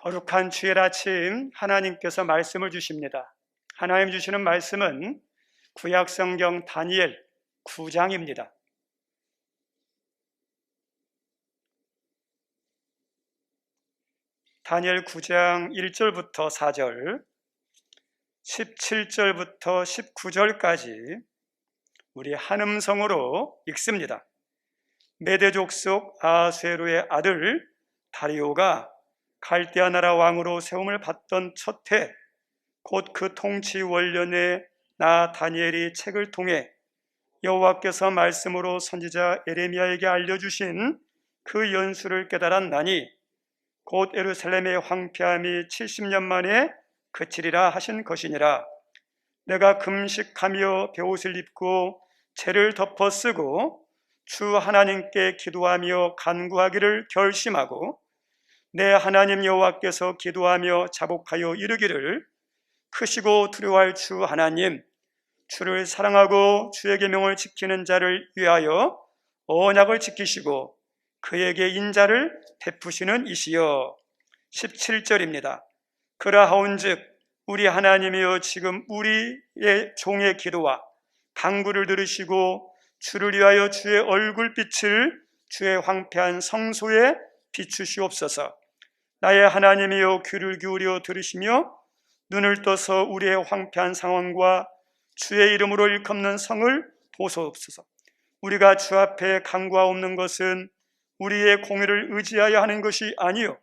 거룩한 주일 아침 하나님께서 말씀을 주십니다. 하나님 주시는 말씀은 구약성경 다니엘 9장입니다. 다니엘 9장 1절부터 4절, 17절부터 19절까지 우리 한음성으로 읽습니다. 메대 족속 아하수에로의 아들 다리오가 갈대아 나라 왕으로 세움을 받던 첫 해, 곧 그 통치 원년에 나 다니엘이 책을 통해 여호와께서 말씀으로 선지자 에레미야에게 알려주신 그 연수를 깨달았나니 곧 예루살렘의 황폐함이 70년 만에 그치리라 하신 것이니라. 내가 금식하며 베옷을 입고 재를 덮어 쓰고 주 하나님께 기도하며 간구하기를 결심하고 내 하나님 여호와께서 기도하며 자복하여 이르기를 크시고 두려워할 주 하나님, 주를 사랑하고 주의 계명을 지키는 자를 위하여 언약을 지키시고 그에게 인자를 베푸시는 이시여. 17절입니다. 그라하온즉 우리 하나님이여 지금 우리의 종의 기도와 간구를 들으시고 주를 위하여 주의 얼굴빛을 주의 황폐한 성소에 비추시옵소서. 나의 하나님이여 귀를 기울여 들으시며 눈을 떠서 우리의 황폐한 상황과 주의 이름으로 일컫는 성을 보소옵소서. 우리가 주 앞에 간구하옵는 것은 우리의 공의를 의지하여 하는 것이 아니요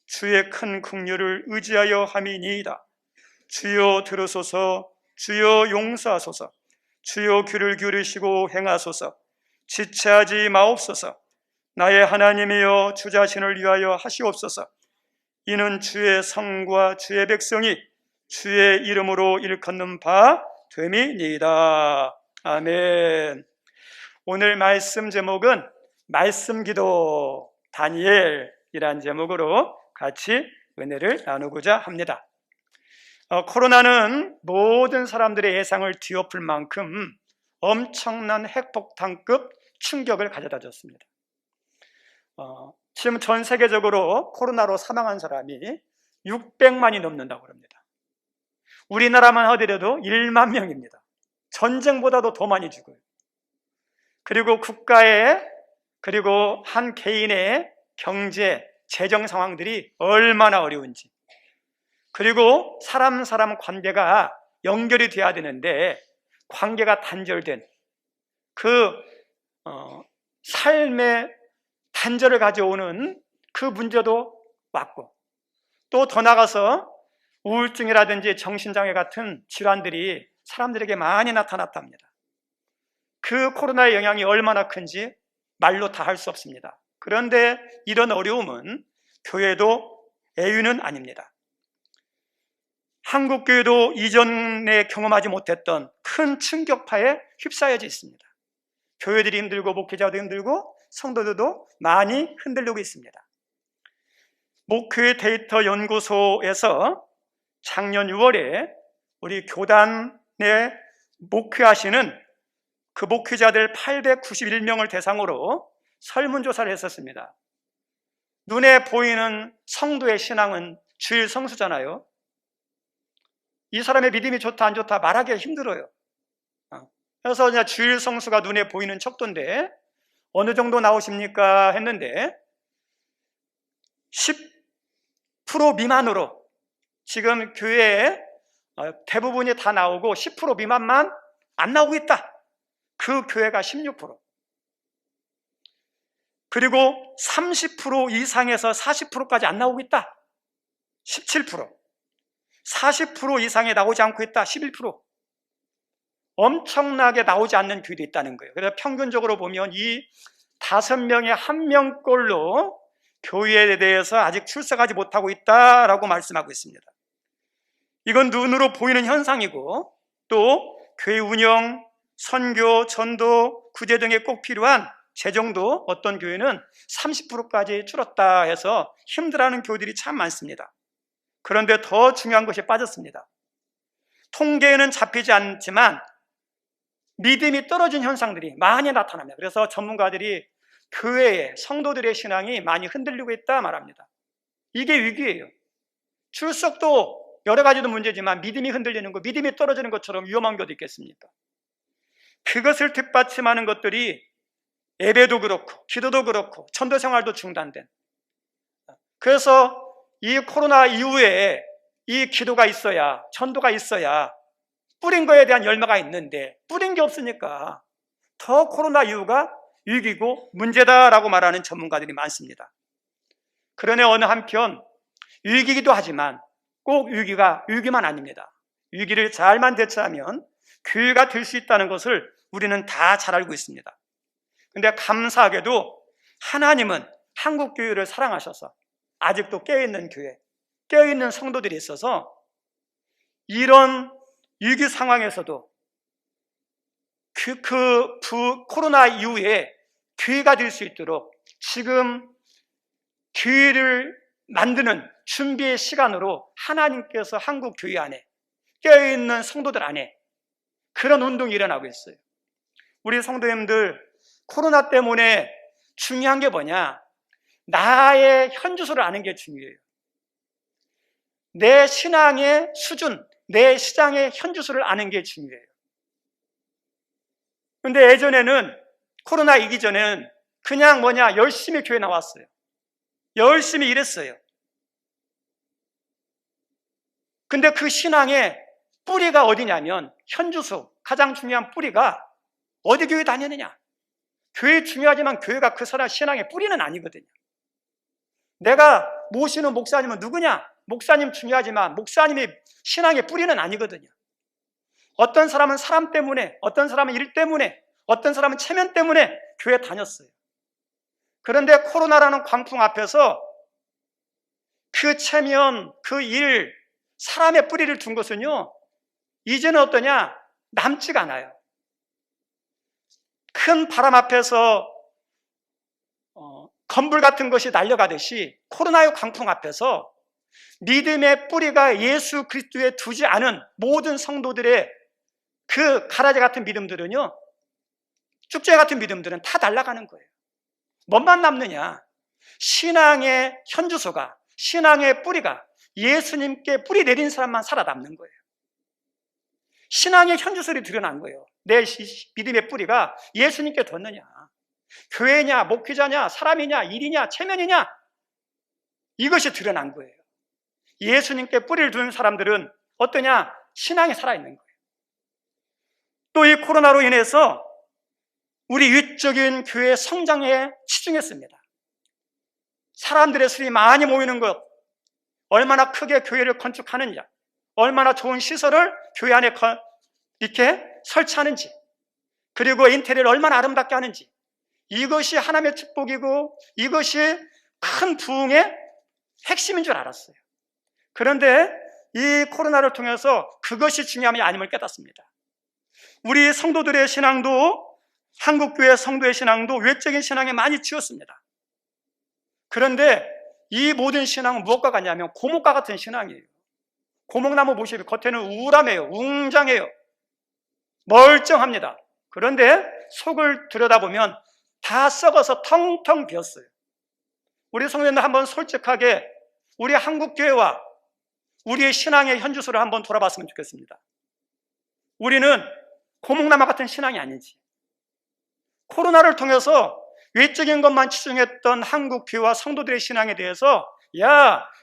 주의 큰 긍휼을 의지하여 함이니이다. 주여 들으소서. 주여 용서하소서. 주여 귀를 기울이시고 행하소서. 지체하지 마옵소서. 나의 하나님이여 주 자신을 위하여 하시옵소서. 이는 주의 성과 주의 백성이 주의 이름으로 일컫는 바 됨이니이다. 아멘. 오늘 말씀 제목은 말씀기도 다니엘이란 제목으로 같이 은혜를 나누고자 합니다. 코로나는 모든 사람들의 예상을 뒤엎을 만큼 엄청난 핵폭탄급 충격을 가져다 줬습니다. 지금 전 세계적으로 코로나로 사망한 사람이 600만이 넘는다고 합니다. 우리나라만 하더라도 1만 명입니다. 전쟁보다도 더 많이 죽어요. 그리고 국가의 그리고 한 개인의 경제, 재정 상황들이 얼마나 어려운지, 그리고 사람 관계가 연결이 돼야 되는데 관계가 단절된 그 삶의 단절을 가져오는 그 문제도 왔고, 또 더 나가서 우울증이라든지 정신장애 같은 질환들이 사람들에게 많이 나타났답니다. 그 코로나의 영향이 얼마나 큰지 말로 다 할 수 없습니다. 그런데 이런 어려움은 교회도 애유는 아닙니다. 한국교회도 이전에 경험하지 못했던 큰 충격파에 휩싸여져 있습니다. 교회들이 힘들고 목회자도 힘들고 성도들도 많이 흔들리고 있습니다. 목회 데이터 연구소에서 작년 6월에 우리 교단에 목회하시는 그 목회자들 891명을 대상으로 설문조사를 했었습니다. 눈에 보이는 성도의 신앙은 주일 성수잖아요. 이 사람의 믿음이 좋다 안 좋다 말하기가 힘들어요. 그래서 그냥 주일 성수가 눈에 보이는 척도인데 어느 정도 나오십니까 했는데 10% 미만으로 지금 교회에 대부분이 다 나오고 10% 미만만 안 나오고 있다. 그 교회가 16%. 그리고 30% 이상에서 40%까지 안 나오고 있다. 17%. 40% 이상에 나오지 않고 있다. 11%. 엄청나게 나오지 않는 교회도 있다는 거예요. 그래서 평균적으로 보면 이 5명에 1명꼴로 교회에 대해서 아직 출석하지 못하고 있다라고 말씀하고 있습니다. 이건 눈으로 보이는 현상이고, 또 교회 운영, 선교, 전도, 구제 등에 꼭 필요한 재정도 어떤 교회는 30%까지 줄었다 해서 힘들어하는 교회들이 참 많습니다. 그런데 더 중요한 것이 빠졌습니다. 통계에는 잡히지 않지만 믿음이 떨어진 현상들이 많이 나타납니다. 그래서 전문가들이 교회의 성도들의 신앙이 많이 흔들리고 있다 말합니다. 이게 위기예요. 출석도 여러 가지도 문제지만 믿음이 흔들리는 것, 믿음이 떨어지는 것처럼 위험한 것도 있겠습니까? 그것을 뒷받침하는 것들이 예배도 그렇고 기도도 그렇고 전도 생활도 중단된, 그래서 이 코로나 이후에 이 기도가 있어야, 전도가 있어야 뿌린 거에 대한 열매가 있는데 뿌린 게 없으니까 더 코로나 이후가 위기고 문제다라고 말하는 전문가들이 많습니다. 그러나 어느 한편 위기이기도 하지만 꼭 위기만 아닙니다. 위기를 잘만 대처하면 교회가 될 수 있다는 것을 우리는 다 잘 알고 있습니다. 그런데 감사하게도 하나님은 한국 교회를 사랑하셔서 아직도 깨어있는 교회, 깨어있는 성도들이 있어서 이런 위기 상황에서도 코로나 이후에 교회가 될 수 있도록 지금 교회를 만드는 준비의 시간으로 하나님께서 한국 교회 안에, 깨어있는 성도들 안에 그런 운동이 일어나고 있어요. 우리 성도님들, 코로나 때문에 중요한 게 뭐냐? 나의 현주소를 아는 게 중요해요. 내 신앙의 수준, 내 시장의 현주소를 아는 게 중요해요. 그런데 예전에는, 코로나 이기 전에는 그냥 열심히 교회 나왔어요. 열심히 일했어요. 근데 그 신앙의 뿌리가 어디냐면, 현주소, 가장 중요한 뿌리가 어디 교회 다니느냐? 교회 중요하지만 교회가 그 사람 신앙의 뿌리는 아니거든요. 내가 모시는 목사님은 누구냐? 목사님 중요하지만 목사님이 신앙의 뿌리는 아니거든요. 어떤 사람은 사람 때문에, 어떤 사람은 일 때문에, 어떤 사람은 체면 때문에 교회 다녔어요. 그런데 코로나라는 광풍 앞에서 그 체면, 그 일, 사람의 뿌리를 둔 것은요, 이제는 어떠냐? 남지가 않아요. 큰 바람 앞에서 건불 같은 것이 날려가듯이 코로나의 광풍 앞에서 믿음의 뿌리가 예수 그리스도에 두지 않은 모든 성도들의 그 가라지 같은 믿음들은요, 쭉제 같은 믿음들은 다 날아가는 거예요. 뭐만 남느냐? 신앙의 현주소가, 신앙의 뿌리가 예수님께 뿌리 내린 사람만 살아남는 거예요. 신앙의 현주소를 드러난 거예요. 내 믿음의 뿌리가 예수님께 뒀느냐? 교회냐, 목회자냐, 사람이냐, 일이냐, 체면이냐? 이것이 드러난 거예요. 예수님께 뿌리를 두는 사람들은 어떠냐? 신앙이 살아있는 거예요. 또 이 코로나로 인해서 우리 위적인 교회 성장에 치중했습니다. 사람들의 수이 많이 모이는 것, 얼마나 크게 교회를 건축하느냐, 얼마나 좋은 시설을 교회 안에 이렇게 설치하는지, 그리고 인테리어를 얼마나 아름답게 하는지, 이것이 하나님의 축복이고 이것이 큰 부흥의 핵심인 줄 알았어요. 그런데 이 코로나를 통해서 그것이 중요함이 아님을 깨닫습니다. 우리 성도들의 신앙도, 한국교회 성도의 신앙도 외적인 신앙에 많이 치웠습니다. 그런데 이 모든 신앙은 무엇과 같냐면 고목과 같은 신앙이에요. 고목나무 모습이 겉에는 우람해요. 웅장해요. 멀쩡합니다. 그런데 속을 들여다보면 다 썩어서 텅텅 비었어요. 우리 성도님들 한번 솔직하게 우리 한국교회와 우리의 신앙의 현주소를 한번 돌아봤으면 좋겠습니다. 우리는 고목나무 같은 신앙이 아닌지, 코로나를 통해서 외적인 것만 치중했던 한국교회와 성도들의 신앙에 대해서,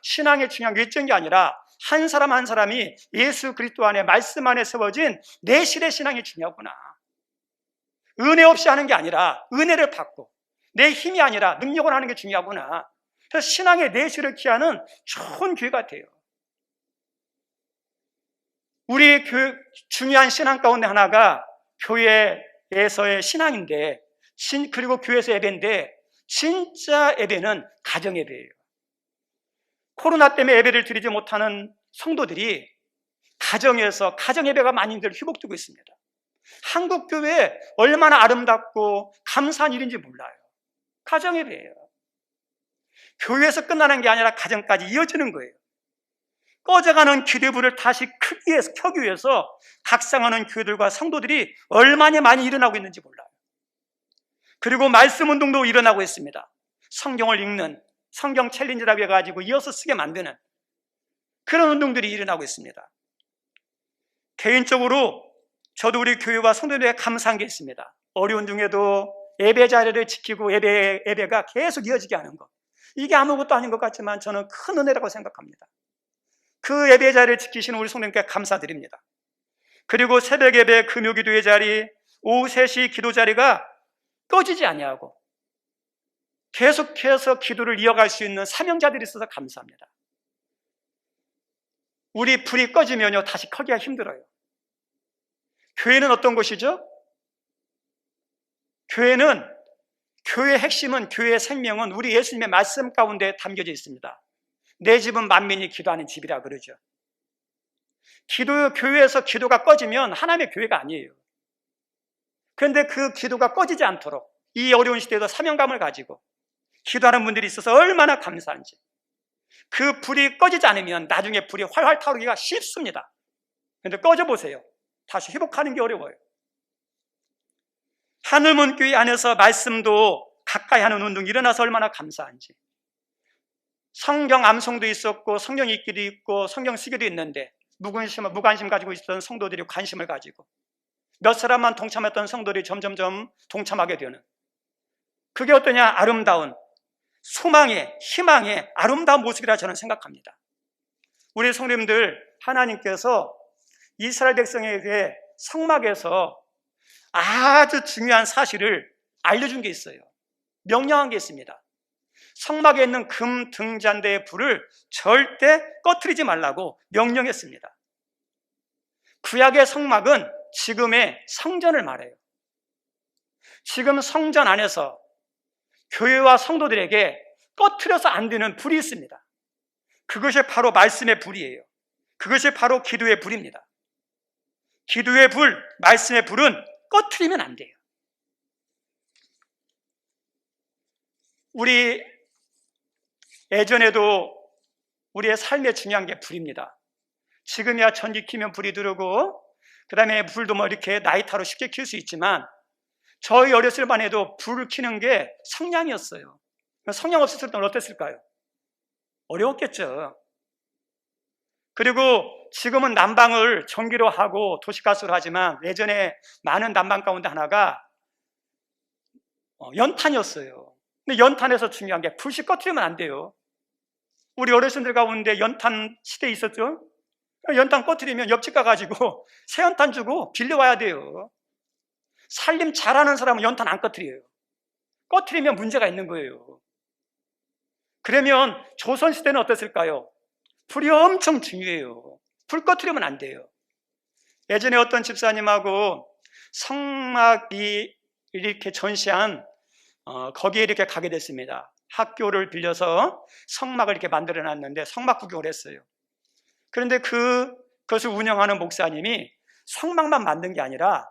신앙의 중요한 외적인 게 아니라 한 사람 한 사람이 예수 그리스도 안에, 말씀 안에 세워진 내실의 신앙이 중요하구나. 은혜 없이 하는 게 아니라 은혜를 받고, 내 힘이 아니라 능력을 하는 게 중요하구나. 그래서 신앙의 내실을 기하는 좋은 교회 같아요. 우리 중요한 신앙 가운데 하나가 교회에서의 신앙인데, 그리고 교회에서 예배인데, 진짜 예배는 가정 예배예요. 코로나 때문에 예배를 드리지 못하는 성도들이 가정에서 가정 예배가 많이들 회복되고 있습니다. 한국 교회 얼마나 아름답고 감사한 일인지 몰라요. 가정 예배예요. 교회에서 끝나는 게 아니라 가정까지 이어지는 거예요. 꺼져가는 기대불을 다시 켜기 위해서 각성하는 교회들과 성도들이 얼마나 많이 일어나고 있는지 몰라요. 그리고 말씀 운동도 일어나고 있습니다. 성경을 읽는 성경 챌린지라고 해가지고 이어서 쓰게 만드는, 그런 운동들이 일어나고 있습니다. 개인적으로 저도 우리 교회와 성도들에게 감사한 게 있습니다. 어려운 중에도 예배 자리를 지키고 예배가 계속 이어지게 하는 것. 이게 아무것도 아닌 것 같지만 저는 큰 은혜라고 생각합니다. 그 예배 자리를 지키시는 우리 성도님께 감사드립니다. 그리고 새벽 예배, 금요 기도의 자리, 오후 3시 기도 자리가 꺼지지 아니하고 계속해서 기도를 이어갈 수 있는 사명자들이 있어서 감사합니다. 우리 불이 꺼지면요, 다시 켜기가 힘들어요. 교회는 어떤 곳이죠? 교회의 핵심은, 교회의 생명은 우리 예수님의 말씀 가운데 담겨져 있습니다. 내 집은 만민이 기도하는 집이라 그러죠. 교회에서 기도가 꺼지면 하나님의 교회가 아니에요. 그런데 그 기도가 꺼지지 않도록 이 어려운 시대에도 사명감을 가지고 기도하는 분들이 있어서 얼마나 감사한지. 그 불이 꺼지지 않으면 나중에 불이 활활 타오르기가 쉽습니다. 그런데 꺼져보세요. 다시 회복하는 게 어려워요. 하늘문교회 안에서 말씀도 가까이 하는 운동이 일어나서 얼마나 감사한지. 성경 암송도 있었고 성경 읽기도 있고 성경 쓰기도 있는데 무관심 가지고 있었던 성도들이 관심을 가지고 몇 사람만 동참했던 성도들이 점점점 동참하게 되는, 그게 어떠냐? 아름다운 소망의, 희망의 아름다운 모습이라 저는 생각합니다. 우리 성도님들, 하나님께서 이스라엘 백성에게 성막에서 아주 중요한 사실을 알려준 게 있어요. 명령한 게 있습니다. 성막에 있는 금 등잔대의 불을 절대 꺼트리지 말라고 명령했습니다. 구약의 성막은 지금의 성전을 말해요. 지금 성전 안에서 교회와 성도들에게 꺼트려서 안 되는 불이 있습니다. 그것이 바로 말씀의 불이에요. 그것이 바로 기도의 불입니다. 기도의 불, 말씀의 불은 꺼트리면 안 돼요. 우리 예전에도 우리의 삶에 중요한 게 불입니다. 지금이야 전기 켜면 불이 들어오고 그 다음에 불도 뭐 이렇게 라이터로 쉽게 켤 수 있지만 저희 어렸을 만 해도 불을 켜는 게 성냥이었어요. 성냥 없었을 때는 어땠을까요? 어려웠겠죠. 그리고 지금은 난방을 전기로 하고 도시가스로 하지만 예전에 많은 난방 가운데 하나가 연탄이었어요. 근데 연탄에서 중요한 게 불씨 꺼트리면 안 돼요. 우리 어르신들 가운데 연탄 시대에 있었죠? 연탄 꺼트리면 옆집 가가지고 새 연탄 주고 빌려와야 돼요. 살림 잘하는 사람은 연탄 안 꺼트려요. 꺼트리면 문제가 있는 거예요. 그러면 조선시대는 어땠을까요? 불이 엄청 중요해요. 불 꺼트리면 안 돼요. 예전에 어떤 집사님하고 성막이 이렇게 전시한 거기에 이렇게 가게 됐습니다. 학교를 빌려서 성막을 이렇게 만들어 놨는데 성막 구경을 했어요. 그런데 그것을 운영하는 목사님이 성막만 만든 게 아니라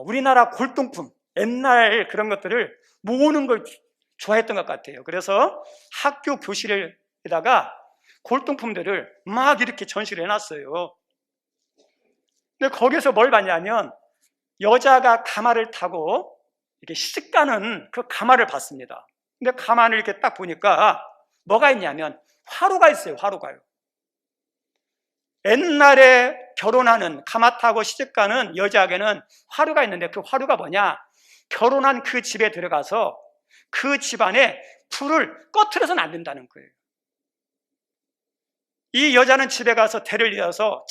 우리나라 골동품, 옛날 그런 것들을 모으는 걸 좋아했던 것 같아요. 그래서 학교 교실에다가 골동품들을 막 이렇게 전시를 해놨어요. 근데 거기서 뭘 봤냐면 여자가 가마를 타고 이렇게 시집가는 그 가마를 봤습니다. 근데 가마를 이렇게 딱 보니까 뭐가 있냐면 화로가 있어요. 화로가요. 옛날에 결혼하는, 가마 타고 시집가는 여자에게는 화로가 있는데 그 화로가 뭐냐? 결혼한 그 집에 들어가서 그 집안에 불을 꺼트려서는 안 된다는 거예요. 이 여자는 집에 가서 대를 이어서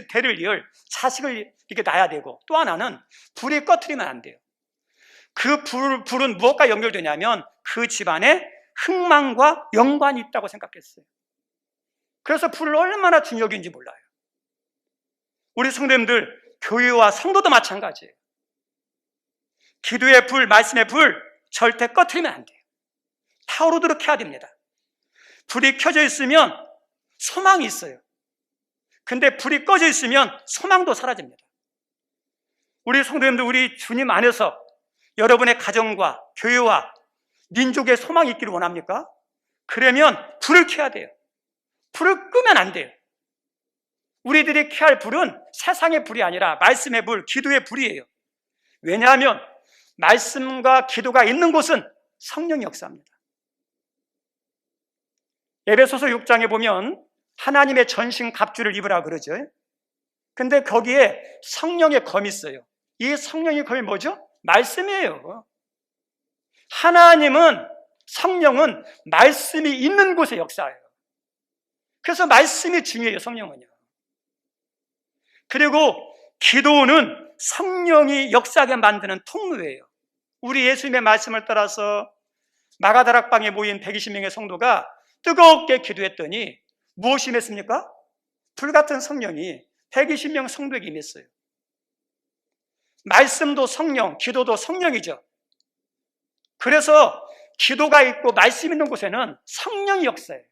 대를 이을 자식을 이렇게 낳아야 되고, 또 하나는 불이 꺼트리면 안 돼요. 그 불은 무엇과 연결되냐면 그 집안에 흥망과 연관이 있다고 생각했어요. 그래서 불을 얼마나 중요히 여긴지 몰라요. 우리 성도님들, 교회와 성도도 마찬가지예요. 기도의 불, 말씀의 불 절대 꺼트리면 안 돼요. 타오르도록 해야 됩니다. 불이 켜져 있으면 소망이 있어요. 근데 불이 꺼져 있으면 소망도 사라집니다. 우리 성도님들, 우리 주님 안에서 여러분의 가정과 교회와 민족의 소망이 있기를 원합니까? 그러면 불을 켜야 돼요. 불을 끄면 안 돼요. 우리들이 켜야 할 불은 세상의 불이 아니라 말씀의 불, 기도의 불이에요. 왜냐하면 말씀과 기도가 있는 곳은 성령이 역사합니다. 에베소서 6장에 보면 하나님의 전신 갑주를 입으라 그러죠. 근데 거기에 성령의 검이 있어요. 이 성령의 검이 뭐죠? 말씀이에요. 하나님은, 성령은 말씀이 있는 곳에 역사해요. 그래서 말씀이 중요해요, 성령은요. 그리고 기도는 성령이 역사하게 만드는 통로예요. 우리 예수님의 말씀을 따라서 마가다락방에 모인 120명의 성도가 뜨겁게 기도했더니 무엇이 임했습니까? 불같은 성령이 120명 성도에게 임했어요. 말씀도 성령, 기도도 성령이죠. 그래서 기도가 있고 말씀 있는 곳에는 성령이 역사해요.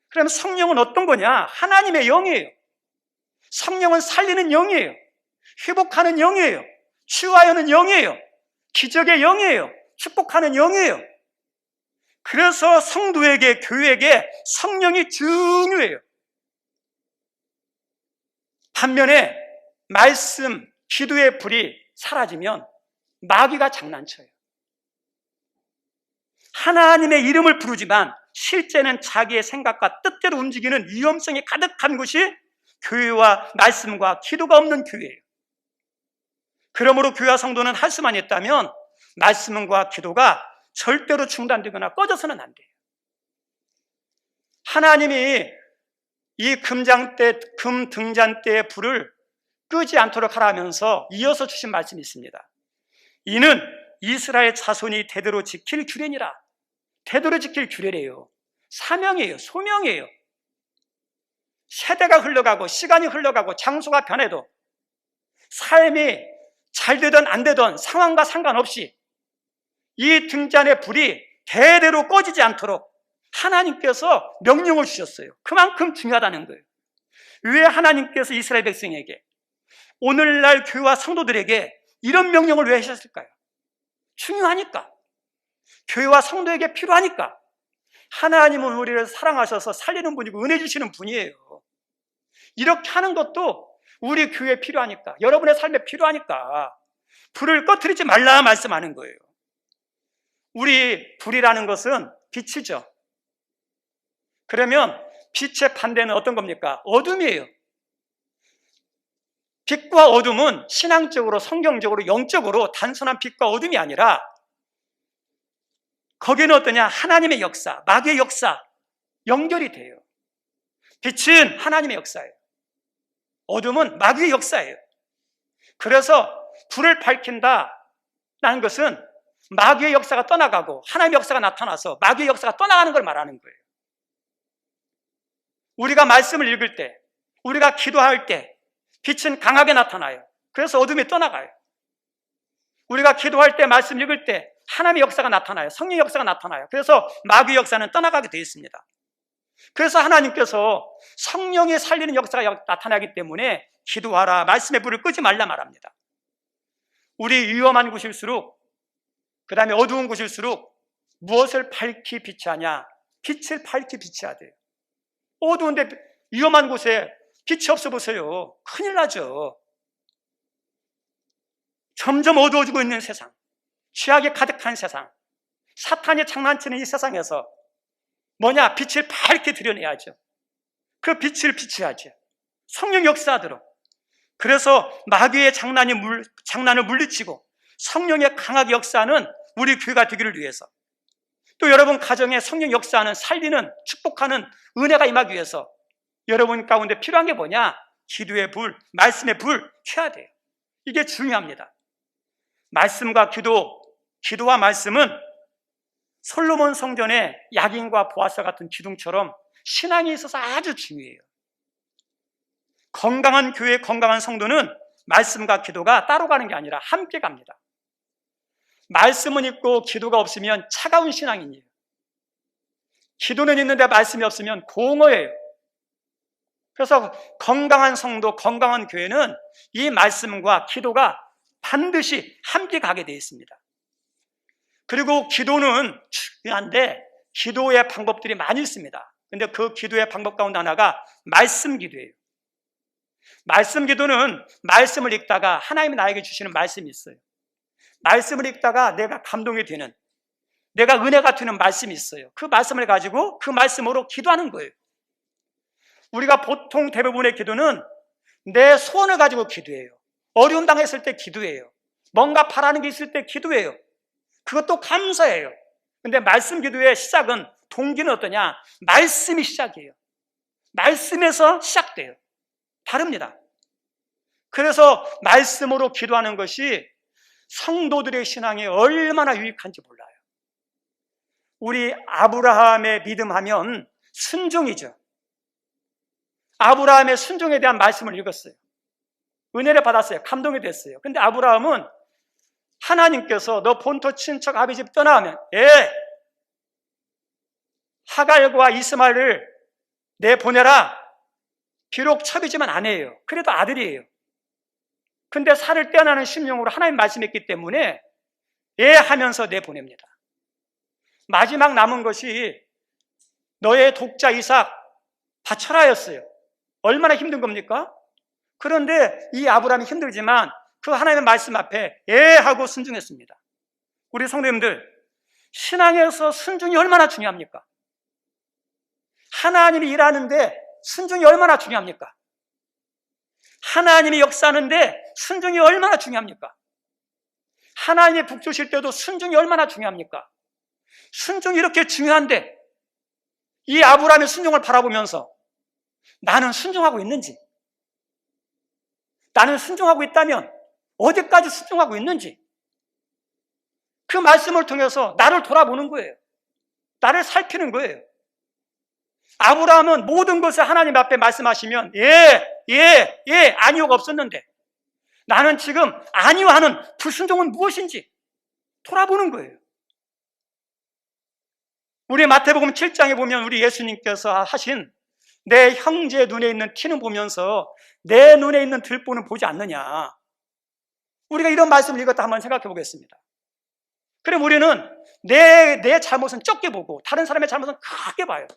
그럼 성령은 어떤 거냐? 하나님의 영이에요. 성령은 살리는 영이에요. 회복하는 영이에요. 치유하는 영이에요. 기적의 영이에요. 축복하는 영이에요. 그래서 성도에게, 교회에게 성령이 중요해요. 반면에 말씀, 기도의 불이 사라지면 마귀가 장난쳐요. 하나님의 이름을 부르지만 실제는 자기의 생각과 뜻대로 움직이는 위험성이 가득한 곳이 교회와 말씀과 기도가 없는 교회예요. 그러므로 교회와 성도는 할 수만 있다면 말씀과 기도가 절대로 중단되거나 꺼져서는 안 돼요. 하나님이 이 금 등잔대의 불을 끄지 않도록 하라면서 이어서 주신 말씀이 있습니다. 이는 이스라엘 자손이 대대로 지킬 규례니라. 대대로 지킬 규례래요. 사명이에요. 소명이에요. 세대가 흘러가고 시간이 흘러가고 장소가 변해도 삶이 잘 되든 안 되든 상황과 상관없이 이 등잔의 불이 대대로 꺼지지 않도록 하나님께서 명령을 주셨어요. 그만큼 중요하다는 거예요. 왜 하나님께서 이스라엘 백성에게, 오늘날 교회와 성도들에게 이런 명령을 왜 하셨을까요? 중요하니까. 교회와 성도에게 필요하니까. 하나님은 우리를 사랑하셔서 살리는 분이고 은혜 주시는 분이에요. 이렇게 하는 것도 우리 교회에 필요하니까, 여러분의 삶에 필요하니까 불을 꺼뜨리지 말라 말씀하는 거예요. 우리 불이라는 것은 빛이죠. 그러면 빛의 반대는 어떤 겁니까? 어둠이에요. 빛과 어둠은 신앙적으로, 성경적으로, 영적으로 단순한 빛과 어둠이 아니라 거기는 어떠냐? 하나님의 역사, 마귀의 역사 연결이 돼요. 빛은 하나님의 역사예요. 어둠은 마귀의 역사예요. 그래서 불을 밝힌다는 것은 마귀의 역사가 떠나가고 하나님의 역사가 나타나서 마귀의 역사가 떠나가는 걸 말하는 거예요. 우리가 말씀을 읽을 때, 우리가 기도할 때 빛은 강하게 나타나요. 그래서 어둠이 떠나가요. 우리가 기도할 때, 말씀 읽을 때 하나님의 역사가 나타나요. 성령의 역사가 나타나요. 그래서 마귀의 역사는 떠나가게 되어 있습니다. 그래서 하나님께서 성령이 살리는 역사가 나타나기 때문에 기도하라, 말씀의 불을 끄지 말라 말합니다. 우리 위험한 곳일수록, 그 다음에 어두운 곳일수록 무엇을 밝히 비치하냐? 빛을 밝히 비치해야 돼요. 어두운데 위험한 곳에 빛이 없어 보세요. 큰일 나죠. 점점 어두워지고 있는 세상, 죄악이 가득한 세상, 사탄이 장난치는 이 세상에서 뭐냐? 빛을 밝게 드러내야죠. 그 빛을 비춰야죠. 성령 역사하도록. 그래서 마귀의 장난을 물리치고 성령의 강하게 역사하는 우리 교회가 되기를 위해서, 또 여러분 가정에 성령 역사하는, 살리는, 축복하는 은혜가 임하기 위해서 여러분 가운데 필요한 게 뭐냐? 기도의 불, 말씀의 불 켜야 돼요. 이게 중요합니다. 말씀과 기도와 말씀은 솔로몬 성전의 야긴과 보아스 같은 기둥처럼 신앙에 있어서 아주 중요해요. 건강한 교회, 건강한 성도는 말씀과 기도가 따로 가는 게 아니라 함께 갑니다. 말씀은 있고 기도가 없으면 차가운 신앙이에요. 기도는 있는데 말씀이 없으면 공허해요. 그래서 건강한 성도, 건강한 교회는 이 말씀과 기도가 반드시 함께 가게 되어 있습니다. 그리고 기도는 중요한데 기도의 방법들이 많이 있습니다. 근데 그 기도의 방법 가운데 하나가 말씀 기도예요. 말씀 기도는 말씀을 읽다가 하나님이 나에게 주시는 말씀이 있어요. 말씀을 읽다가 내가 감동이 되는, 내가 은혜가 되는 말씀이 있어요. 그 말씀을 가지고 그 말씀으로 기도하는 거예요. 우리가 보통 대부분의 기도는 내 소원을 가지고 기도해요. 어려움 당했을 때 기도해요. 뭔가 바라는 게 있을 때 기도해요. 그것도 감사해요. 근데 말씀 기도의 시작은, 동기는 어떠냐? 말씀이 시작이에요. 말씀에서 시작돼요. 다릅니다. 그래서 말씀으로 기도하는 것이 성도들의 신앙에 얼마나 유익한지 몰라요. 우리 아브라함의 믿음하면 순종이죠. 아브라함의 순종에 대한 말씀을 읽었어요. 은혜를 받았어요. 감동이 됐어요. 근데 아브라함은 하나님께서 너 본토 친척 아비 집 떠나면, 하갈과 이스마엘을 내보내라. 비록 첩이지만 아내예요. 그래도 아들이에요. 근데 살을 떼어나는 심령으로 하나님 말씀했기 때문에 하면서 내보냅니다. 마지막 남은 것이 너의 독자 이삭 바쳐라였어요. 얼마나 힘든 겁니까? 그런데 이 아브라함이 힘들지만 그 하나님의 말씀 앞에 하고 순종했습니다. 우리 성도님들, 신앙에서 순종이 얼마나 중요합니까? 하나님이 일하는데 순종이 얼마나 중요합니까? 하나님이 역사하는데 순종이 얼마나 중요합니까? 하나님이 복 주실 때도 순종이 얼마나 중요합니까? 순종이 이렇게 중요한데 이 아브라함의 순종을 바라보면서 나는 순종하고 있는지, 나는 순종하고 있다면 어디까지 순종하고 있는지, 그 말씀을 통해서 나를 돌아보는 거예요. 나를 살피는 거예요. 아브라함은 모든 것을 하나님 앞에 말씀하시면 아니오가 없었는데 나는 지금 아니오 하는 불순종은 무엇인지 돌아보는 거예요. 우리 마태복음 7장에 보면 우리 예수님께서 하신 내 형제 눈에 있는 티는 보면서 내 눈에 있는 들보는 보지 않느냐. 우리가 이런 말씀을 읽었다 한번 생각해 보겠습니다. 그럼 우리는 내 잘못은 적게 보고 다른 사람의 잘못은 크게 봐요.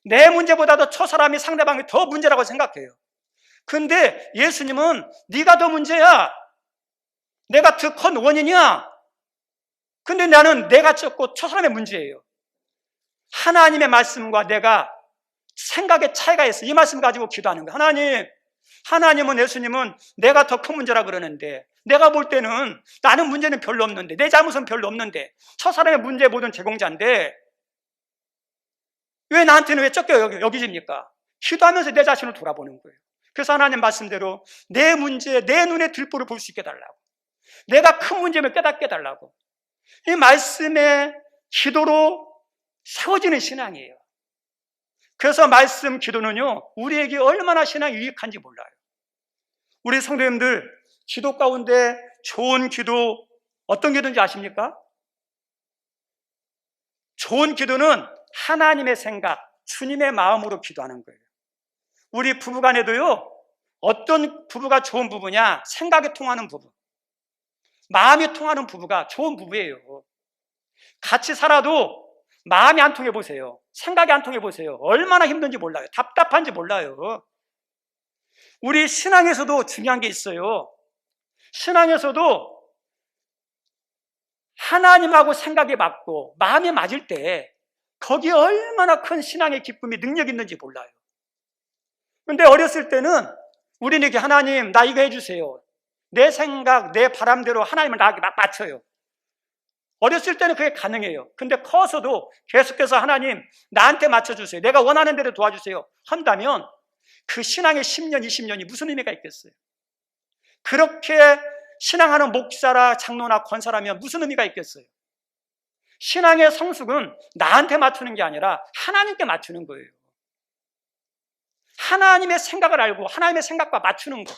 내 문제보다도 저 사람이, 상대방이 더 문제라고 생각해요. 근데 예수님은 네가 더 문제야. 내가 더 큰 원인이야. 근데 나는 내가 적고 저 사람의 문제예요. 하나님의 말씀과 내가 생각의 차이가 있어요. 이 말씀 가지고 기도하는 거예요. 하나님은, 예수님은 내가 더 큰 문제라 그러는데 내가 볼 때는 나는 문제는 별로 없는데, 내 잘못은 별로 없는데 저 사람의 문제 모든 제공자인데 왜 나한테는 왜 적게 여기집니까? 기도하면서 내 자신을 돌아보는 거예요. 그래서 하나님 말씀대로 내 문제, 내 눈에 들보를 볼 수 있게 해달라고, 내가 큰 문제를 깨닫게 해달라고, 이 말씀의 기도로 세워지는 신앙이에요. 그래서 말씀 기도는요, 우리에게 얼마나 신앙이 유익한지 몰라요. 우리 성도님들, 기도 가운데 좋은 기도 어떤 기도인지 아십니까? 좋은 기도는 하나님의 생각, 주님의 마음으로 기도하는 거예요. 우리 부부간에도요, 어떤 부부가 좋은 부부냐? 생각이 통하는 부부, 마음이 통하는 부부가 좋은 부부예요. 같이 살아도 마음이 안 통해 보세요. 생각이 안 통해 보세요. 얼마나 힘든지 몰라요. 답답한지 몰라요. 우리 신앙에서도 중요한 게 있어요. 신앙에서도 하나님하고 생각이 맞고 마음이 맞을 때 거기에 얼마나 큰 신앙의 기쁨이, 능력이 있는지 몰라요. 근데 어렸을 때는 우리에게 하나님 나 이거 해주세요, 내 생각, 내 바람대로 하나님을 나에게 맞춰요. 어렸을 때는 그게 가능해요. 근데 커서도 계속해서 하나님 나한테 맞춰주세요, 내가 원하는 대로 도와주세요 한다면 그 신앙의 10년, 20년이 무슨 의미가 있겠어요? 그렇게 신앙하는 목사라 장로나 권사라면 무슨 의미가 있겠어요? 신앙의 성숙은 나한테 맞추는 게 아니라 하나님께 맞추는 거예요. 하나님의 생각을 알고 하나님의 생각과 맞추는 거,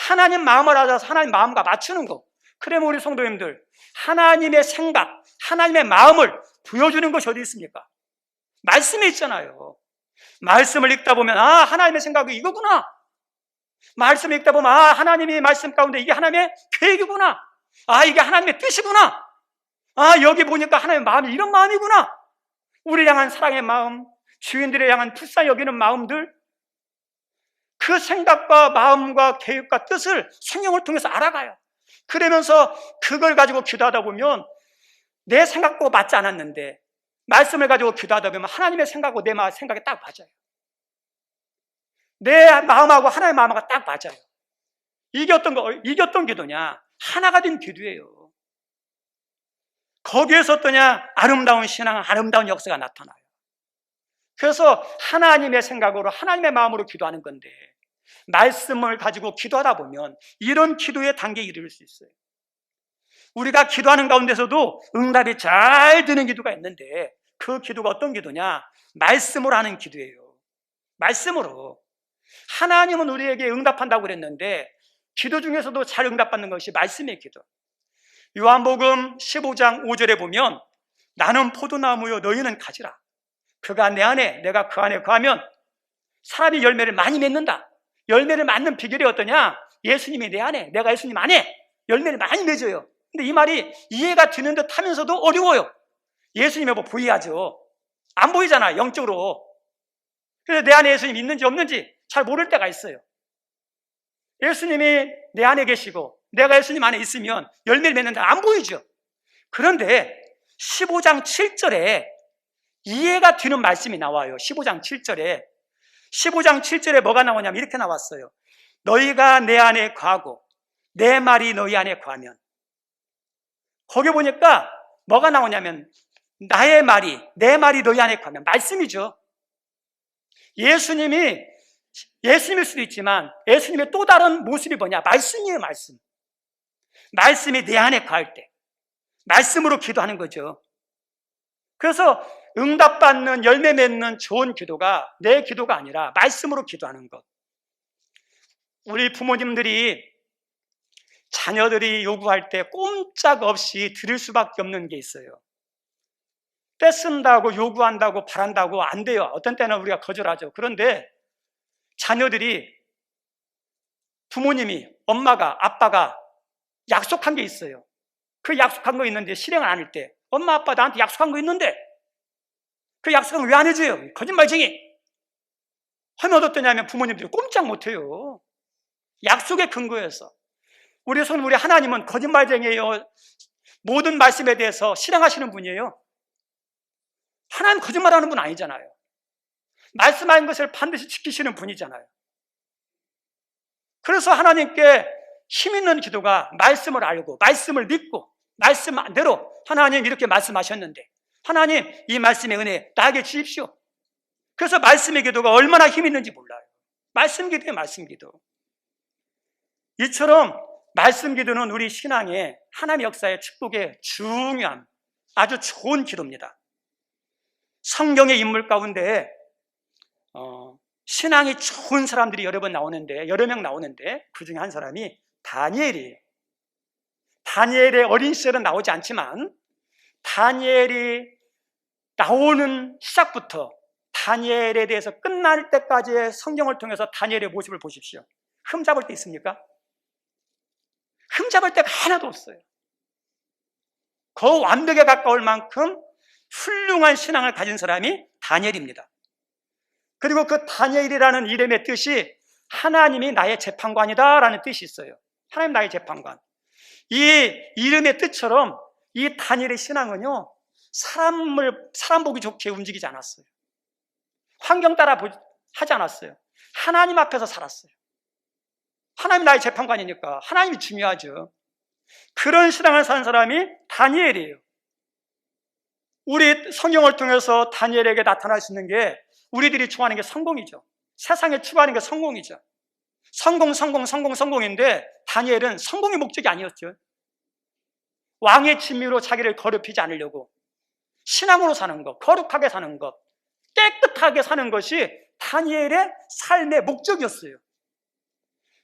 하나님 마음을 알아서 하나님 마음과 맞추는 거. 그러면 우리 성도님들, 하나님의 생각, 하나님의 마음을 보여주는 것이 어디 있습니까? 말씀에 있잖아요. 말씀을 읽다 보면 하나님의 생각이 이거구나. 말씀을 읽다 보면 하나님의 말씀 가운데 이게 하나님의 계획이구나. 이게 하나님의 뜻이구나. 여기 보니까 하나님의 마음이 이런 마음이구나. 우리를 향한 사랑의 마음, 주인들을 향한 불쌍히 여기는 마음들, 그 생각과 마음과 계획과 뜻을 성경을 통해서 알아가요. 그러면서 그걸 가지고 기도하다 보면 내 생각과 맞지 않았는데 말씀을 가지고 기도하다 보면 하나님의 생각하고 내 생각이 딱 맞아요. 내 마음하고 하나의 마음하고 딱 맞아요. 이게 어떤 기도냐? 하나가 된 기도예요. 거기에서 어떠냐? 아름다운 신앙, 아름다운 역사가 나타나요. 그래서 하나님의 생각으로, 하나님의 마음으로 기도하는 건데, 말씀을 가지고 기도하다 보면 이런 기도의 단계에 이를 수 있어요. 우리가 기도하는 가운데서도 응답이 잘 되는 기도가 있는데, 그 기도가 어떤 기도냐? 말씀으로 하는 기도예요. 말씀으로. 하나님은 우리에게 응답한다고 그랬는데, 기도 중에서도 잘 응답받는 것이 말씀의 기도. 요한복음 15장 5절에 보면, 나는 포도나무요 너희는 가지라. 그가 내 안에, 내가 그 안에 거하면 사람이 열매를 많이 맺는다. 열매를 맺는 비결이 어떠냐? 예수님이 내 안에, 내가 예수님 안에 열매를 많이 맺어요. 근데 이 말이 이해가 되는 듯 하면서도 어려워요. 예수님이 뭐 보여야죠. 안 보이잖아, 영적으로. 그래서 내 안에 예수님이 있는지 없는지 잘 모를 때가 있어요. 예수님이 내 안에 계시고 내가 예수님 안에 있으면 열매를 맺는데 안 보이죠. 그런데 15장 7절에 이해가 되는 말씀이 나와요. 15장 7절에 뭐가 나오냐면 이렇게 나왔어요. 너희가 내 안에 거하고 내 말이 너희 안에 거하면. 거기 보니까 뭐가 나오냐면 나의 말이, 내 말이 너희 안에 거하면. 말씀이죠. 예수님일 수도 있지만 예수님의 또 다른 모습이 뭐냐? 말씀이에요. 말씀. 말씀이 내 안에 거할 때 말씀으로 기도하는 거죠. 그래서 응답받는, 열매 맺는 좋은 기도가 내 기도가 아니라 말씀으로 기도하는 것. 우리 부모님들이 자녀들이 요구할 때 꼼짝없이 들을 수밖에 없는 게 있어요. 떼쓴다고, 요구한다고, 바란다고 안 돼요. 어떤 때는 우리가 거절하죠. 그런데 자녀들이, 부모님이, 엄마가, 아빠가 약속한 게 있어요. 그 약속한 거 있는데 실행을 안 할 때, 엄마, 아빠 나한테 약속한 거 있는데 그 약속은 왜 안 해줘요? 거짓말쟁이. 하면 어떠냐면 부모님들이 꼼짝 못해요. 약속의 근거에서. 우리 하나님은 거짓말쟁이에요. 모든 말씀에 대해서 실행하시는 분이에요. 하나님 거짓말하는 분 아니잖아요. 말씀하신 것을 반드시 지키시는 분이잖아요. 그래서 하나님께 힘 있는 기도가 말씀을 알고 말씀을 믿고 말씀대로 하나님 이렇게 말씀하셨는데 하나님 이 말씀의 은혜 나에게 주십시오. 그래서 말씀의 기도가 얼마나 힘 있는지 몰라요. 말씀 기도예요. 말씀 기도. 이처럼 말씀 기도는 우리 신앙의 하나님의 역사의 축복의 중요한 아주 좋은 기도입니다. 성경의 인물 가운데 신앙이 좋은 사람들이 여러 명 나오는데 그 중에 한 사람이 다니엘이에요. 다니엘의 어린 시절은 나오지 않지만 다니엘이 나오는 시작부터 다니엘에 대해서 끝날 때까지의 성경을 통해서 다니엘의 모습을 보십시오. 흠잡을 데 있습니까? 흠잡을 데가 하나도 없어요. 그 완벽에 가까울 만큼 훌륭한 신앙을 가진 사람이 다니엘입니다. 그리고 그 다니엘이라는 이름의 뜻이 하나님이 나의 재판관이다라는 뜻이 있어요. 하나님 나의 재판관. 이 이름의 뜻처럼 이 다니엘의 신앙은요, 사람 보기 좋게 움직이지 않았어요. 환경 따라 하지 않았어요. 하나님 앞에서 살았어요. 하나님이 나의 재판관이니까 하나님이 중요하죠. 그런 신앙을 사는 사람이 다니엘이에요. 우리 성경을 통해서 다니엘에게 나타날 수 있는 게 우리들이 추구하는 게 성공이죠. 세상에 추구하는 게 성공이죠. 성공인데 다니엘은 성공이 목적이 아니었죠. 왕의 진미로 자기를 거듭히지 않으려고 신앙으로 사는 것, 거룩하게 사는 것, 깨끗하게 사는 것이 다니엘의 삶의 목적이었어요.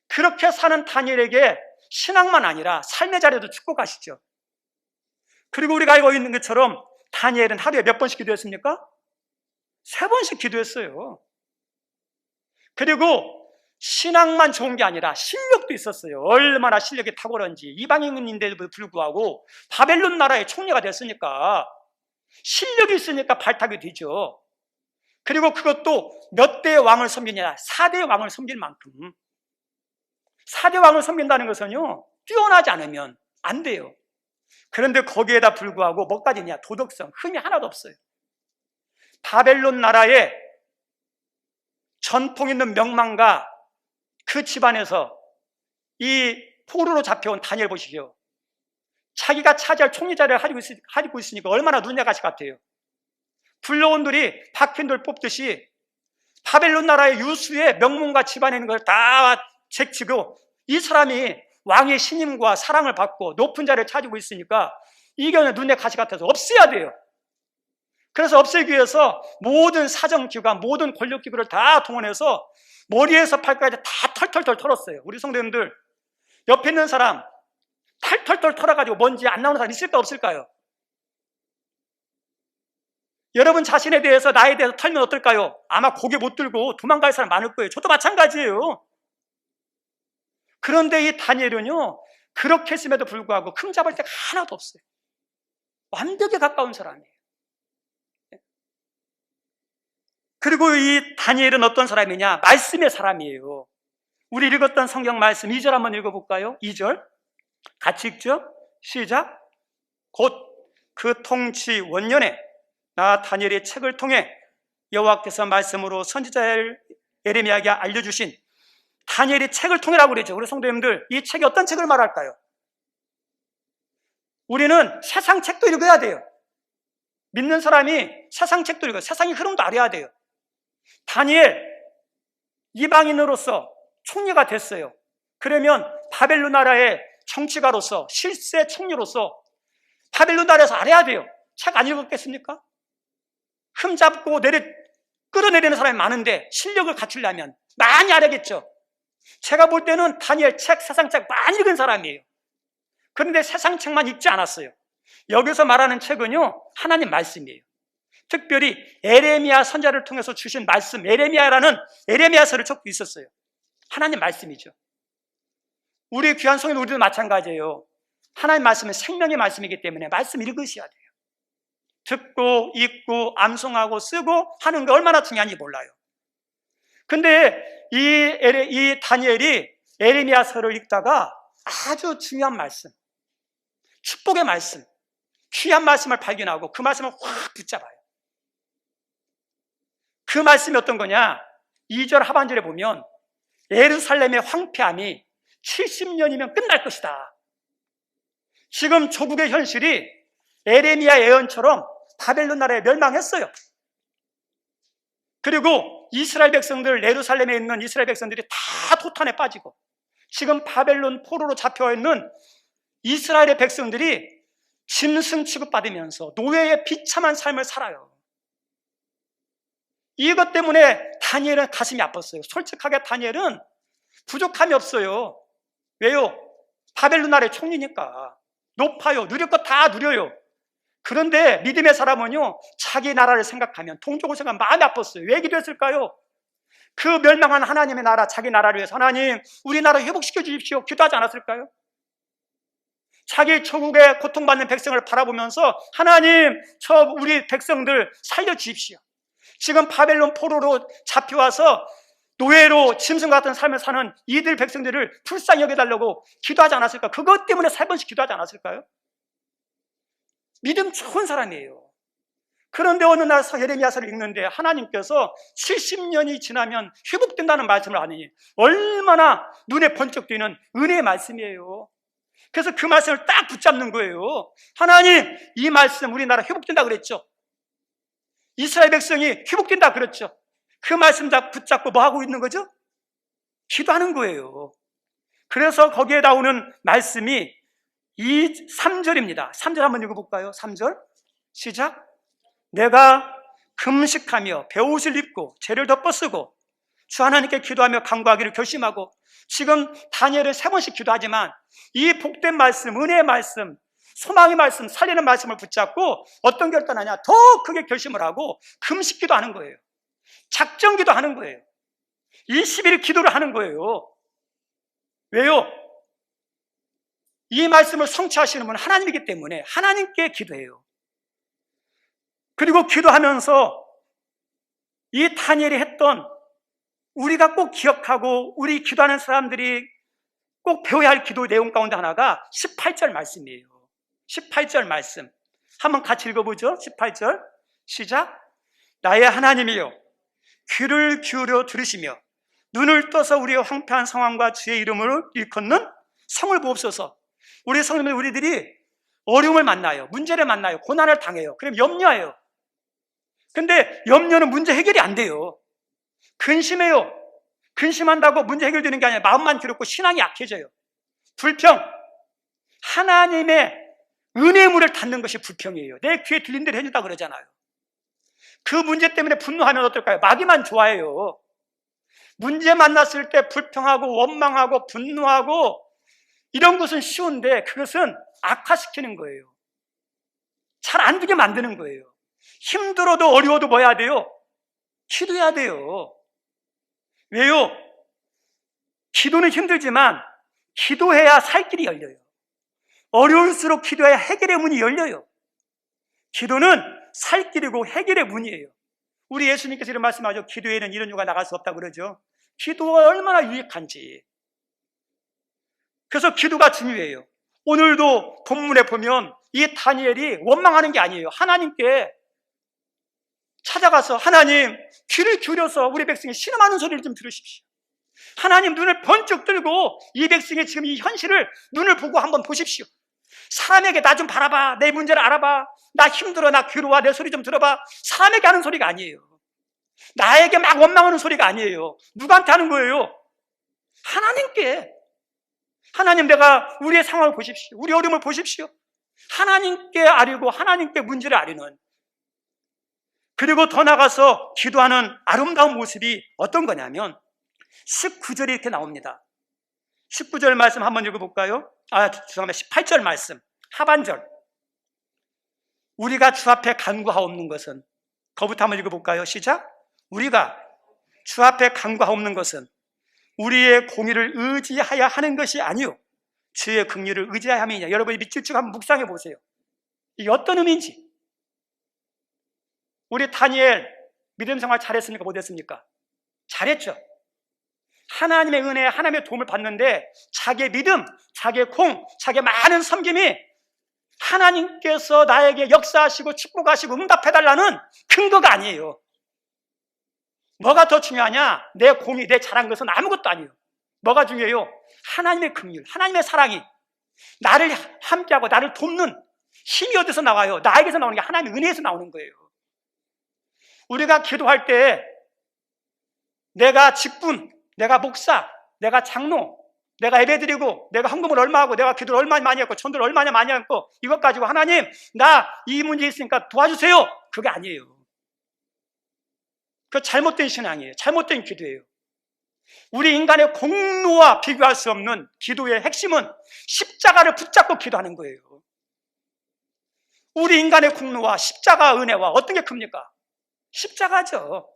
그렇게 사는 다니엘에게 신앙만 아니라 삶의 자리도 축복하시죠. 그리고 우리가 알고 있는 것처럼 다니엘은 하루에 몇 번씩 기도했습니까? 3번씩 기도했어요. 그리고 신앙만 좋은 게 아니라 실력도 있었어요. 얼마나 실력이 탁월한지. 이방인인데도 불구하고 바벨론 나라의 총리가 됐으니까 실력이 있으니까 발탁이 되죠. 그리고 그것도 몇 대의 왕을 섬기냐, 4대의 왕을 섬길 만큼. 4대 왕을 섬긴다는 것은요, 뛰어나지 않으면 안 돼요. 그런데 거기에다 불구하고 뭐까지 있냐? 도덕성, 흠이 하나도 없어요. 바벨론 나라의 전통 있는 명망가 그 집안에서 이 포로로 잡혀온 다니엘 보시죠. 자기가 차지할 총리 자리를 가지고 있으니까 얼마나 눈여가시 같아요. 불러온들이 박힌돌 뽑듯이 바벨론 나라의 유수의 명문가 집안에 있는 걸 다 제치고 이 사람이 왕의 신임과 사랑을 받고 높은 자리를 차지고 있으니까 이견은 눈에 가시 같아서 없애야 돼요. 그래서 없애기 위해서 모든 사정기관, 모든 권력기구를 다 동원해서 머리에서 발까지 다 털털털 털었어요. 우리 성도님들 옆에 있는 사람 털털털 털어가지고 먼지 안 나오는 사람 있을까 없을까요? 여러분 자신에 대해서 나에 대해서 털면 어떨까요? 아마 고개 못 들고 도망갈 사람 많을 거예요. 저도 마찬가지예요. 그런데 이 다니엘은요 그렇게 했음에도 불구하고 흠잡을 데가 하나도 없어요. 완벽에 가까운 사람이에요. 그리고 이 다니엘은 어떤 사람이냐? 말씀의 사람이에요. 우리 읽었던 성경 말씀 2절 한번 읽어볼까요? 2절 같이 읽죠? 시작. 곧 그 통치 원년에 나 다니엘의 책을 통해 여호와께서 말씀으로 선지자 예레미야에게 알려주신 다니엘의 책을 통해라고 그러죠. 우리 성도님들 이 책이 어떤 책을 말할까요? 우리는 세상 책도 읽어야 돼요. 믿는 사람이 세상 책도 읽어요. 세상의 흐름도 알아야 돼요. 다니엘 이방인으로서 총리가 됐어요. 그러면 바벨론 나라의 정치가로서 실세 총리로서 바벨론 나라에서 알아야 돼요. 책 안 읽었겠습니까? 흠잡고 끌어내리는 사람이 많은데 실력을 갖추려면 많이 알아야겠죠. 제가 볼 때는 다니엘 책, 세상 책 많이 읽은 사람이에요. 그런데 세상 책만 읽지 않았어요. 여기서 말하는 책은요 하나님 말씀이에요. 특별히 예레미야 선지자를 통해서 주신 말씀, 예레미야서를 적고 있었어요. 하나님 말씀이죠. 우리 귀한 성인 우리도 마찬가지예요. 하나님 말씀은 생명의 말씀이기 때문에 말씀 읽으셔야 돼요. 듣고 읽고 암송하고 쓰고 하는 게 얼마나 중요한지 몰라요. 근데 이 다니엘이 예레미야서를 읽다가 아주 중요한 말씀, 축복의 말씀, 귀한 말씀을 발견하고 그 말씀을 확 붙잡아요. 그 말씀이 어떤 거냐? 2절 하반절에 보면 예루살렘의 황폐함이 70년이면 끝날 것이다. 지금 조국의 현실이 예레미야 예언처럼 바벨론 나라에 멸망했어요. 그리고 이스라엘 백성들, 예루살렘에 있는 이스라엘 백성들이 다 토탄에 빠지고 지금 바벨론 포로로 잡혀 있는 이스라엘의 백성들이 짐승 취급받으면서 노예의 비참한 삶을 살아요. 이것 때문에 다니엘은 가슴이 아팠어요. 솔직하게 다니엘은 부족함이 없어요. 왜요? 바벨론 나라의 총리니까. 높아요. 누릴 거 다 누려요. 그런데 믿음의 사람은요 자기 나라를 생각하면 동족을 생각하면 마음이 아팠어요. 왜 기도했을까요? 그 멸망한 하나님의 나라, 자기 나라를 위해서 하나님 우리나라 회복시켜 주십시오 기도하지 않았을까요? 자기 조국의 고통받는 백성을 바라보면서 하나님 저 우리 백성들 살려주십시오. 지금 바벨론 포로로 잡혀와서 노예로 짐승 같은 삶을 사는 이들 백성들을 불쌍히 여겨달라고 기도하지 않았을까? 그것 때문에 3번씩 기도하지 않았을까요? 믿음 좋은 사람이에요. 그런데 어느 날 예레미야서를 읽는데 하나님께서 70년이 지나면 회복된다는 말씀을 하니 얼마나 눈에 번쩍 뜨이는 은혜의 말씀이에요. 그래서 그 말씀을 딱 붙잡는 거예요. 하나님 이 말씀 우리나라 회복된다 그랬죠. 이스라엘 백성이 회복된다 그랬죠. 그 말씀 다 붙잡고 뭐 하고 있는 거죠? 기도하는 거예요. 그래서 거기에 나오는 말씀이 3절입니다. 3절 한번 읽어볼까요? 3절 시작. 내가 금식하며 베옷을 입고 죄를 덮어쓰고 주 하나님께 기도하며 간구하기를 결심하고 지금 다니엘은 3번씩 기도하지만 이 복된 말씀, 은혜의 말씀, 소망의 말씀, 살리는 말씀을 붙잡고 어떤 결단하냐? 더 크게 결심을 하고 금식기도 하는 거예요. 작정기도 하는 거예요. 20일 기도를 하는 거예요. 왜요? 이 말씀을 성취하시는 분은 하나님이기 때문에 하나님께 기도해요. 그리고 기도하면서 이 다니엘이 했던 우리가 꼭 기억하고 우리 기도하는 사람들이 꼭 배워야 할 기도 내용 가운데 하나가 18절 말씀이에요. 18절 말씀 한번 같이 읽어보죠. 18절 시작. 나의 하나님이여 귀를 기울여 들으시며 눈을 떠서 우리의 황폐한 상황과 주의 이름을 일컫는 성을 보옵소서. 우리 성도들, 우리들이 어려움을 만나요. 문제를 만나요. 고난을 당해요. 그럼 염려해요. 근데 염려는 문제 해결이 안 돼요. 근심해요. 근심한다고 문제 해결되는 게 아니라 마음만 괴롭고 신앙이 약해져요. 불평. 하나님의 은혜의 문을 닫는 것이 불평이에요. 내 귀에 들린 대로 해준다 그러잖아요. 그 문제 때문에 분노하면 어떨까요? 마귀만 좋아해요. 문제 만났을 때 불평하고 원망하고 분노하고 이런 것은 쉬운데 그것은 악화시키는 거예요. 잘 안 되게 만드는 거예요. 힘들어도 어려워도 뭐 해야 돼요? 기도해야 돼요. 왜요? 기도는 힘들지만 기도해야 살 길이 열려요. 어려울수록 기도해야 해결의 문이 열려요. 기도는 살 길이고 해결의 문이에요. 우리 예수님께서 이런 말씀하죠. 기도에는 이런 유가 나갈 수 없다고 그러죠. 기도가 얼마나 유익한지. 그래서 기도가 중요해요. 오늘도 본문에 보면 이 다니엘이 원망하는 게 아니에요. 하나님께 찾아가서 하나님 귀를 기울여서 우리 백성이 신음하는 소리를 좀 들으십시오. 하나님 눈을 번쩍 들고 이 백성의 지금 이 현실을 눈을 보고 한번 보십시오. 사람에게 나 좀 바라봐. 내 문제를 알아봐. 나 힘들어. 나 괴로워. 내 소리 좀 들어봐. 사람에게 하는 소리가 아니에요. 나에게 막 원망하는 소리가 아니에요. 누구한테 하는 거예요? 하나님께. 하나님, 내가 우리의 상황을 보십시오. 우리 어려움을 보십시오. 하나님께 아뢰고 하나님께 문제를 아뢰는, 그리고 더 나가서 기도하는 아름다운 모습이 어떤 거냐면 19절에 이렇게 나옵니다. 19절 말씀 한번 읽어볼까요? 죄송합니다. 18절 말씀 하반절. 우리가 주 앞에 간구하옵는 것은, 거부터 한번 읽어볼까요? 시작. 우리가 주 앞에 간구하옵는 것은 우리의 공의를 의지하여 하는 것이 아니요 주의 긍휼을 의지하여 함이냐. 여러분이 밑줄 쭉 한번 묵상해 보세요. 이게 어떤 의미인지. 우리 다니엘 믿음 생활 잘했습니까? 못했습니까? 잘했죠. 하나님의 은혜, 하나님의 도움을 받는데 자기의 믿음, 자기의 자기의 많은 섬김이 하나님께서 나에게 역사하시고 축복하시고 응답해달라는 근거가 아니에요. 뭐가 더 중요하냐? 내 공이, 내 잘한 것은 아무것도 아니에요. 뭐가 중요해요? 하나님의 긍휼, 하나님의 사랑이 나를 함께하고 나를 돕는 힘이 어디서 나와요? 나에게서 나오는 게 하나님의 은혜에서 나오는 거예요. 우리가 기도할 때 내가 직분, 내가 목사, 내가 장로, 내가 예배드리고, 내가 헌금을 얼마 하고, 내가 기도를 얼마 많이 했고, 전도를 얼마나 많이 했고, 이것 가지고 하나님, 나 이 문제 있으니까 도와주세요. 그게 아니에요. 그 잘못된 신앙이에요. 잘못된 기도예요. 우리 인간의 공로와 비교할 수 없는 기도의 핵심은 십자가를 붙잡고 기도하는 거예요. 우리 인간의 공로와 십자가 은혜와 어떤 게 큽니까? 십자가죠.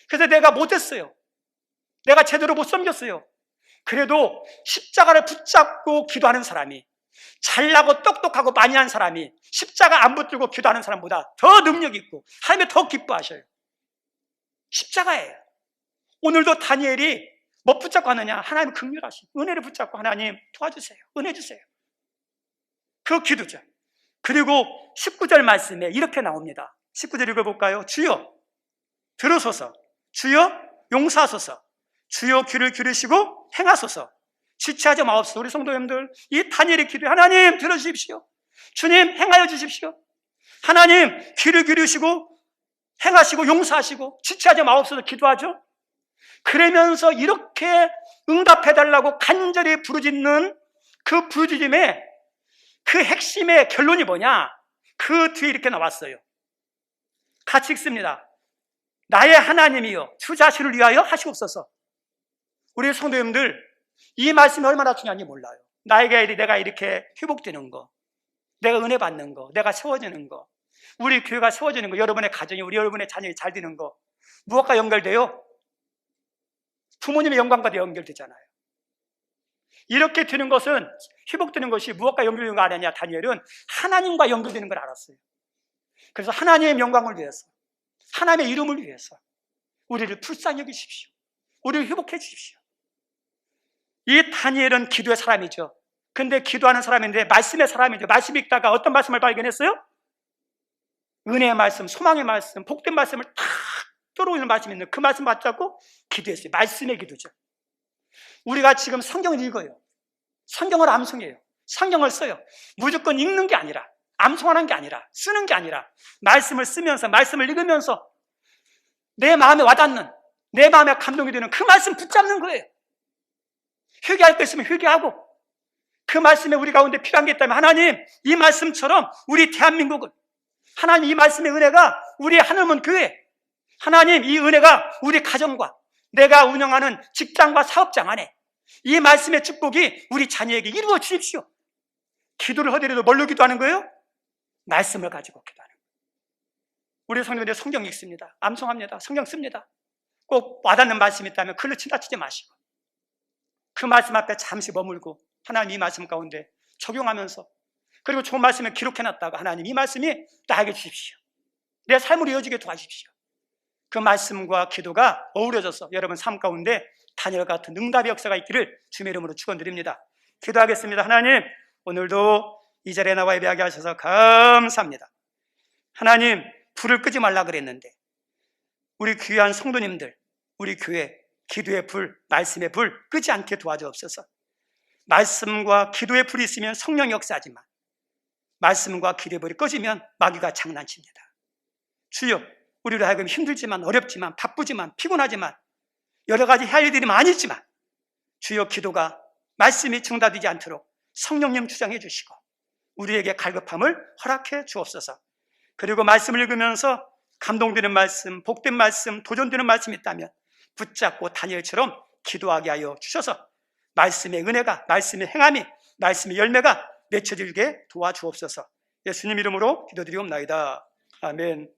그래서 내가 못했어요. 내가 제대로 못 섬겼어요. 그래도 십자가를 붙잡고 기도하는 사람이, 잘나고 똑똑하고 많이 한 사람이 십자가 안 붙들고 기도하는 사람보다 더 능력 있고 하나님이 더 기뻐하셔요. 십자가예요. 오늘도 다니엘이 뭐 붙잡고 하느냐? 하나님 긍휼하시, 은혜를 붙잡고 하나님 도와주세요. 은혜 주세요. 그 기도죠. 그리고 19절 말씀에 이렇게 나옵니다. 19절 읽어볼까요? 주여 들으소서, 주여 용서하소서, 주여 귀를 기울이시고 행하소서, 지체하지 마옵소서. 우리 성도님들, 이 다니엘의 기도에 하나님 들어주십시오. 주님 행하여 주십시오. 하나님 귀를 기울이시고 행하시고 용서하시고 지체하지 마옵소서 기도하죠. 그러면서 이렇게 응답해달라고 간절히 부르짖는 그 부르짖음의 그 핵심의 결론이 뭐냐? 그 뒤에 이렇게 나왔어요. 같이 읽습니다. 나의 하나님이여 주 자신을 위하여 하시옵소서. 우리 성도님들, 이 말씀이 얼마나 중요한지 몰라요. 나에게 내가 이렇게 회복되는 거, 내가 은혜 받는 거, 내가 세워지는 거, 우리 교회가 세워지는 거, 여러분의 가정이, 우리 여러분의 자녀이 잘 되는 거, 무엇과 연결돼요? 부모님의 영광과 연결되잖아요. 이렇게 되는 것은, 회복되는 것이 무엇과 연결되는 거 아니냐? 다니엘은 하나님과 연결되는 걸 알았어요. 그래서 하나님의 영광을 위해서, 하나님의 이름을 위해서 우리를 불쌍히 여기십시오. 우리를 회복해 주십시오. 이 다니엘은 기도의 사람이죠. 근데 기도하는 사람인데 말씀의 사람이죠. 말씀 읽다가 어떤 말씀을 발견했어요? 은혜의 말씀, 소망의 말씀, 복된 말씀을 다 떨어오는 말씀이 있는 그 말씀 받자고 기도했어요. 말씀의 기도죠. 우리가 지금 성경을 읽어요. 성경을 암송해요. 성경을 써요. 무조건 읽는 게 아니라, 암송하는 게 아니라, 쓰는 게 아니라 말씀을 쓰면서, 말씀을 읽으면서 내 마음에 와닿는, 내 마음에 감동이 되는 그 말씀 붙잡는 거예요. 회개할 거 있으면 회개하고, 그 말씀에 우리 가운데 필요한 게 있다면 하나님, 이 말씀처럼 우리 대한민국은, 하나님 이 말씀의 은혜가 우리 하늘문 교회, 하나님 이 은혜가 우리 가정과 내가 운영하는 직장과 사업장 안에 이 말씀의 축복이 우리 자녀에게 이루어 주십시오. 기도를 하더라도 뭘로 기도하는 거예요? 말씀을 가지고 기도하는 거예요. 우리 성도님들 성경 읽습니다. 암송합니다. 성경 씁니다. 꼭 와닿는 말씀이 있다면 글로 친다치지 마시고 그 말씀 앞에 잠시 머물고 하나님 이 말씀 가운데 적용하면서 그리고 좋은 말씀을 기록해놨다가 하나님 이 말씀이 나에게 주십시오. 내 삶으로 이어지게 도와주십시오. 그 말씀과 기도가 어우러져서 여러분 삶 가운데 다니엘 같은 응답의 역사가 있기를 주님의 이름으로 축원드립니다. 기도하겠습니다. 하나님, 오늘도 이 자리에 나와 예배하게 하셔서 감사합니다. 하나님, 불을 끄지 말라 그랬는데 우리 귀한 성도님들, 우리 교회 기도의 불, 말씀의 불 끄지 않게 도와주옵소서. 말씀과 기도의 불이 있으면 성령 역사하지만 말씀과 기도의 불이 꺼지면 마귀가 장난칩니다. 주여, 우리로 하여금 힘들지만 어렵지만 바쁘지만 피곤하지만 여러 가지 해야 할 일들이 많이 있지만 주여 기도가 말씀이 중단되지 않도록 성령님 주장해 주시고 우리에게 갈급함을 허락해 주옵소서. 그리고 말씀을 읽으면서 감동되는 말씀, 복된 말씀, 도전되는 말씀이 있다면 붙잡고 다니엘처럼 기도하게 하여 주셔서 말씀의 은혜가, 말씀의 행함이, 말씀의 열매가 맺혀지게 도와주옵소서. 예수님 이름으로 기도드리옵나이다. 아멘.